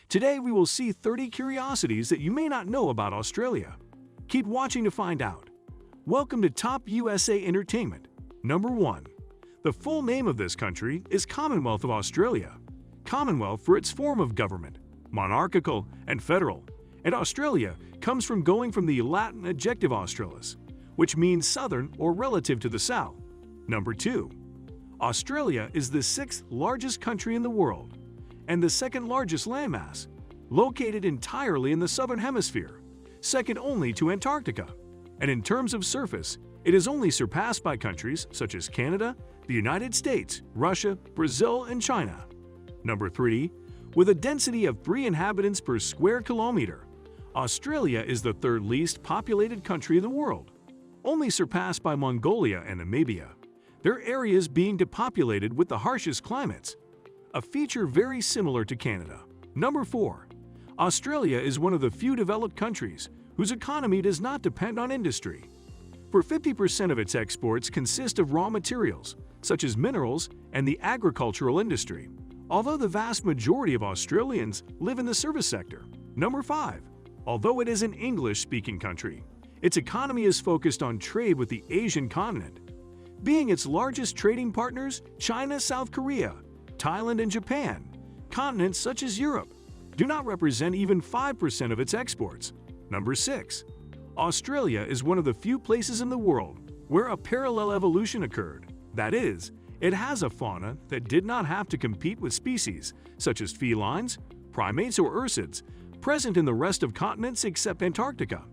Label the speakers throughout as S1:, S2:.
S1: Today we will see 30 curiosities that you may not know about Australia. Keep watching to find out. Welcome to Top USA Entertainment. Number 1. The full name of this country is Commonwealth of Australia. Commonwealth for its form of government, monarchical and federal, and Australia comes from going from the Latin adjective australis, which means southern or relative to the south. Number 2. Australia is the 6th largest country in the world and the 2nd largest landmass, located entirely in the southern hemisphere, second only to Antarctica. And in terms of surface, it is only surpassed by countries such as Canada, the United States, Russia, Brazil, and China. Number 3. With a density of 3 inhabitants per square kilometer, Australia is the 3rd least populated country in the world, only surpassed by Mongolia and Namibia, their areas being depopulated with the harshest climates, a feature very similar to Canada. Number 4. Australia is one of the few developed countries whose economy does not depend on industry. For 50% of its exports consist of raw materials, such as minerals and the agricultural industry, although the vast majority of Australians live in the service sector. Number 5. Although it is an English-speaking country, its economy is focused on trade with the Asian continent, being its largest trading partners China, South Korea, Thailand, and Japan. Continents such as Europe do not represent even 5% of its exports. Number 6. Australia is one of the few places in the world where a parallel evolution occurred. That is, it has a fauna that did not have to compete with species such as felines, primates, or ursids present in the rest of continents except Antarctica.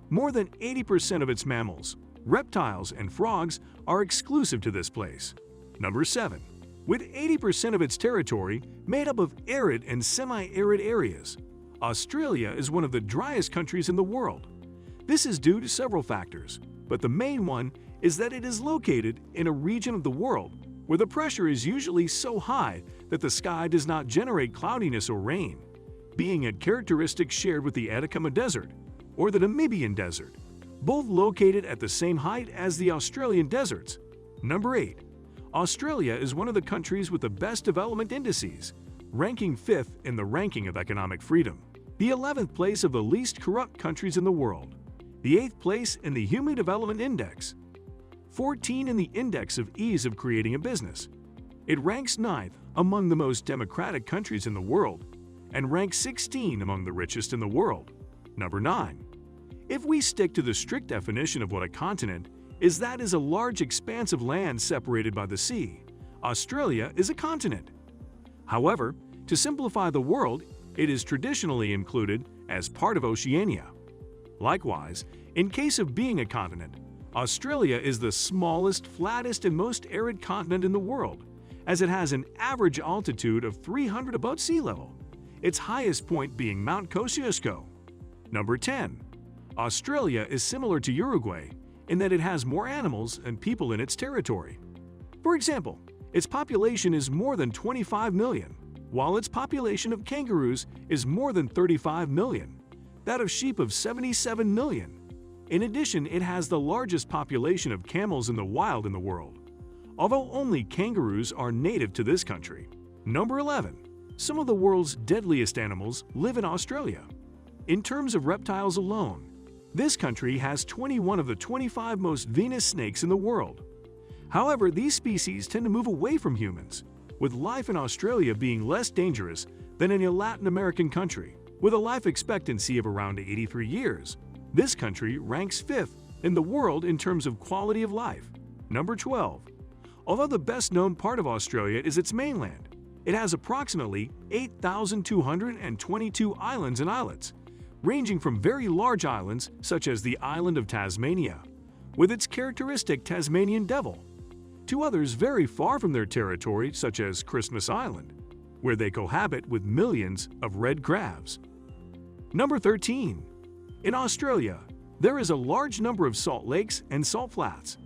S1: More than 80% of its mammals, reptiles, and frogs are exclusive to this place. Number 7. With 80% of its territory made up of arid and semi-arid areas, Australia is one of the driest countries in the world. This is due to several factors, but the main one is that it is located in a region of the world where the pressure is usually so high that the sky does not generate cloudiness or rain, being a characteristic shared with the Atacama Desert or the Namibian Desert, both located at the same height as the Australian deserts. Number 8. Australia is one of the countries with the best development indices, ranking 5th in the ranking of economic freedom, the 11th place of the least corrupt countries in the world, the 8th place in the Human Development Index, 14 in the Index of Ease of Creating a Business. It ranks 9th among the most democratic countries in the world and ranks 16 among the richest in the world. Number 9. If we stick to the strict definition of what a continent is, that is a large expanse of land separated by the sea, Australia is a continent. However, to simplify the world, it is traditionally included as part of Oceania. Likewise, in case of being a continent, Australia is the smallest, flattest, and most arid continent in the world, as it has an average altitude of 300 above sea level, its highest point being Mount Kosciuszko. Number 10. Australia is similar to Uruguay in that it has more animals and people in its territory. For example, its population is more than 25 million, while its population of kangaroos is more than 35 million, that of sheep of 77 million. In addition, it has the largest population of camels in the wild in the world, although only kangaroos are native to this country. Number 11. Some of the world's deadliest animals live in Australia. In terms of reptiles alone, this country has 21 of the 25 most venomous snakes in the world. However, these species tend to move away from humans, with life in Australia being less dangerous than in a Latin American country, with a life expectancy of around 83 years. This country ranks 5th in the world in terms of quality of life. Number 12. Although the best-known part of Australia is its mainland, it has approximately 8,222 islands and islets, ranging from very large islands such as the island of Tasmania, with its characteristic Tasmanian devil, to others very far from their territory such as Christmas Island, where they cohabit with millions of red crabs. Number 13. In Australia, there is a large number of salt lakes and salt flats.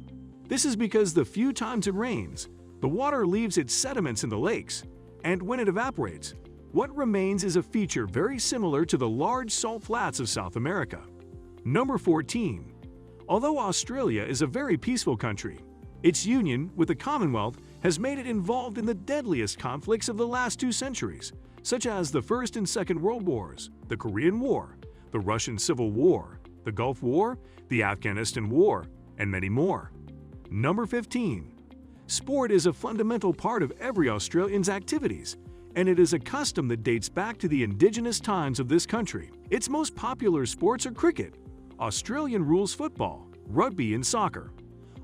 S1: This is because the few times it rains, the water leaves its sediments in the lakes, and when it evaporates, what remains is a feature very similar to the large salt flats of South America. Number 14. Although Australia is a very peaceful country, its union with the Commonwealth has made it involved in the deadliest conflicts of the last 2 centuries, such as the First and Second World Wars, the Korean War, the Russian Civil War, the Gulf War, the Afghanistan War, and many more. Number 15. Sport is a fundamental part of every Australian's activities, and it is a custom that dates back to the indigenous times of this country. Its most popular sports are cricket, Australian rules football, rugby, and soccer,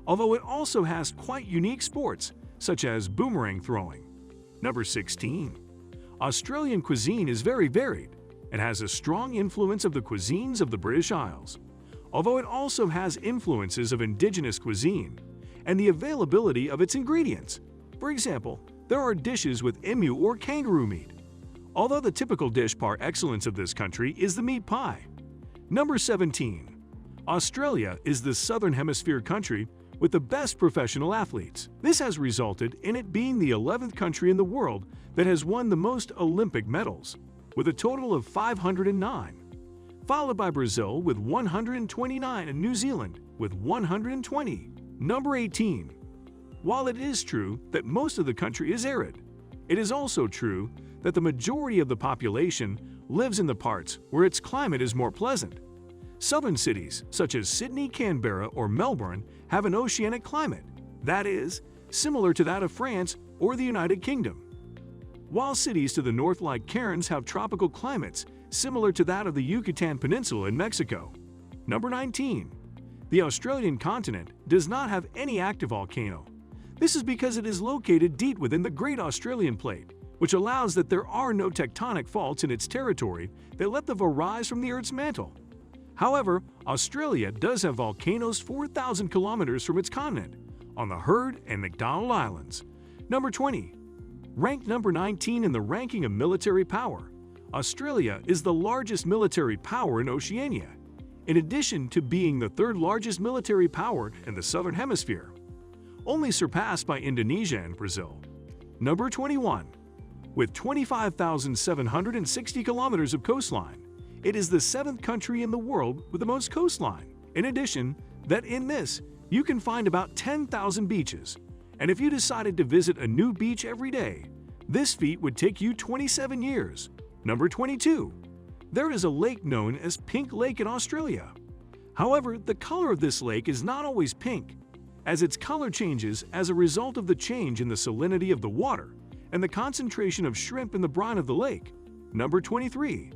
S1: although it also has quite unique sports such as boomerang throwing. Number 16. Australian cuisine is very varied and has a strong influence of the cuisines of the British Isles, although it also has influences of indigenous cuisine and the availability of its ingredients. For example, there are dishes with emu or kangaroo meat, although the typical dish par excellence of this country is the meat pie. Number 17. Australia is the Southern Hemisphere country with the best professional athletes. This has resulted in it being the 11th country in the world that has won the most Olympic medals, with a total of 509, followed by Brazil with 129 and New Zealand with 120. Number 18. While it is true that most of the country is arid, it is also true that the majority of the population lives in the parts where its climate is more pleasant. Southern cities such as Sydney, Canberra, or Melbourne have an oceanic climate, that is, similar to that of France or the United Kingdom, while cities to the north like Cairns have tropical climates similar to that of the Yucatan Peninsula in Mexico. Number 19. The Australian continent does not have any active volcano. This is because it is located deep within the Great Australian Plate, which allows that there are no tectonic faults in its territory that let lava rise from the Earth's mantle. However, Australia does have volcanoes 4,000 kilometers from its continent, on the Heard and McDonald Islands. Number 20. Ranked number 19 in the ranking of military power, Australia is the largest military power in Oceania, in addition to being the third largest military power in the Southern Hemisphere, only surpassed by Indonesia and Brazil. Number 21. With 25,760 kilometers of coastline, it is the 7th country in the world with the most coastline. In addition, that in this, you can find about 10,000 beaches, and if you decided to visit a new beach every day, this feat would take you 27 years. Number 22. There is a lake known as Pink Lake in Australia. However, the color of this lake is not always pink, as its color changes as a result of the change in the salinity of the water and the concentration of shrimp in the brine of the lake. Number 23.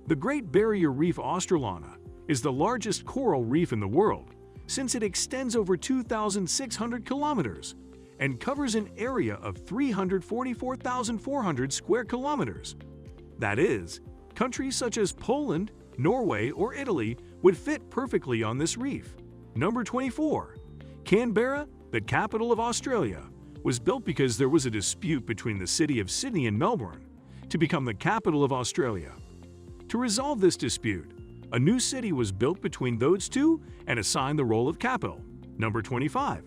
S1: The Great Barrier Reef Australana is the largest coral reef in the world, since it extends over 2,600 kilometers and covers an area of 344,400 square kilometers. That is, countries such as Poland, Norway, or Italy would fit perfectly on this reef. Number 24. Canberra, the capital of Australia, was built because there was a dispute between the city of Sydney and Melbourne to become the capital of Australia. To resolve this dispute, a new city was built between those two and assigned the role of capital. Number 25.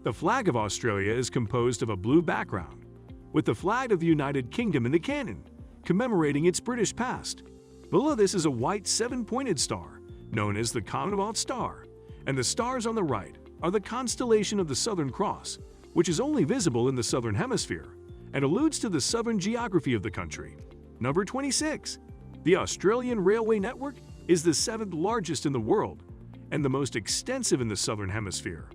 S1: The flag of Australia is composed of a blue background, with the flag of the United Kingdom in the cannon, commemorating its British past. Below this is a white 7-pointed star, known as the Commonwealth Star, and the stars on the right are the constellation of the Southern Cross, which is only visible in the Southern Hemisphere and alludes to the southern geography of the country. Number 26. The Australian Railway Network is the 7th largest in the world and the most extensive in the Southern Hemisphere.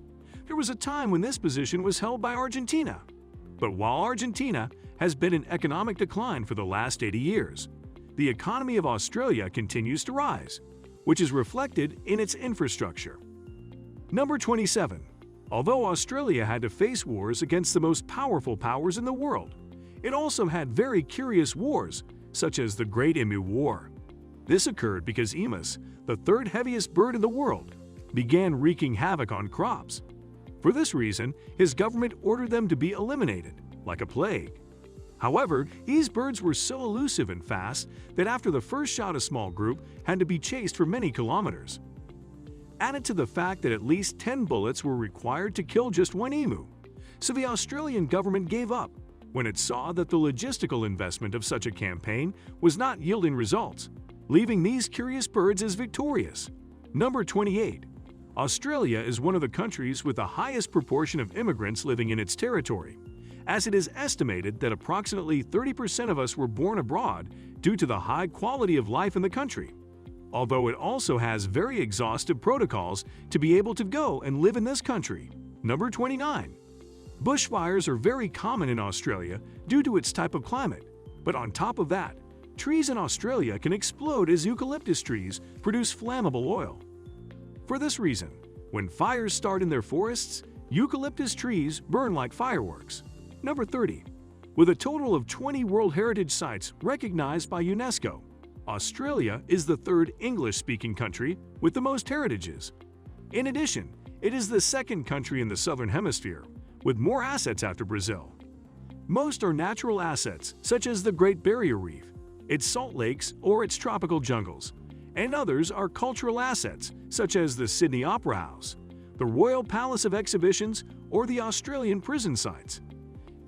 S1: There was a time when this position was held by Argentina. But while Argentina has been in economic decline for the last 80 years, the economy of Australia continues to rise, which is reflected in its infrastructure. Number 27. Although Australia had to face wars against the most powerful powers in the world, it also had very curious wars, such as the Great Emu War. This occurred because emus, the third heaviest bird in the world, began wreaking havoc on crops. For this reason, his government ordered them to be eliminated, like a plague. However, these birds were so elusive and fast that after the first shot, a small group had to be chased for many kilometers. Added to the fact that at least 10 bullets were required to kill just one emu, so the Australian government gave up when it saw that the logistical investment of such a campaign was not yielding results, leaving these curious birds as victorious. Number 28. Australia is one of the countries with the highest proportion of immigrants living in its territory, as it is estimated that approximately 30% of us were born abroad due to the high quality of life in the country, although it also has very exhaustive protocols to be able to go and live in this country. Number 29. Bushfires are very common in Australia due to its type of climate, but on top of that, trees in Australia can explode as eucalyptus trees produce flammable oil. For this reason, when fires start in their forests, eucalyptus trees burn like fireworks. Number 30. With a total of 20 World Heritage Sites recognized by UNESCO, Australia is the third English-speaking country with the most heritages. In addition, it is the second country in the Southern Hemisphere, with more assets after Brazil. Most are natural assets, such as the Great Barrier Reef, its salt lakes, or its tropical jungles, and others are cultural assets, such as the Sydney Opera House, the Royal Palace of Exhibitions, or the Australian prison sites.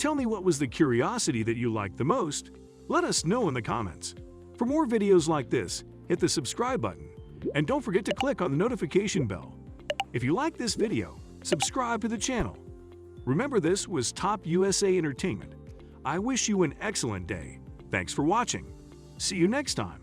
S1: Tell me what was the curiosity that you liked the most? Let us know in the comments. For more videos like this, hit the subscribe button, and don't forget to click on the notification bell. If you like this video, subscribe to the channel. Remember, this was Top USA Entertainment. I wish you an excellent day. Thanks for watching. See you next time.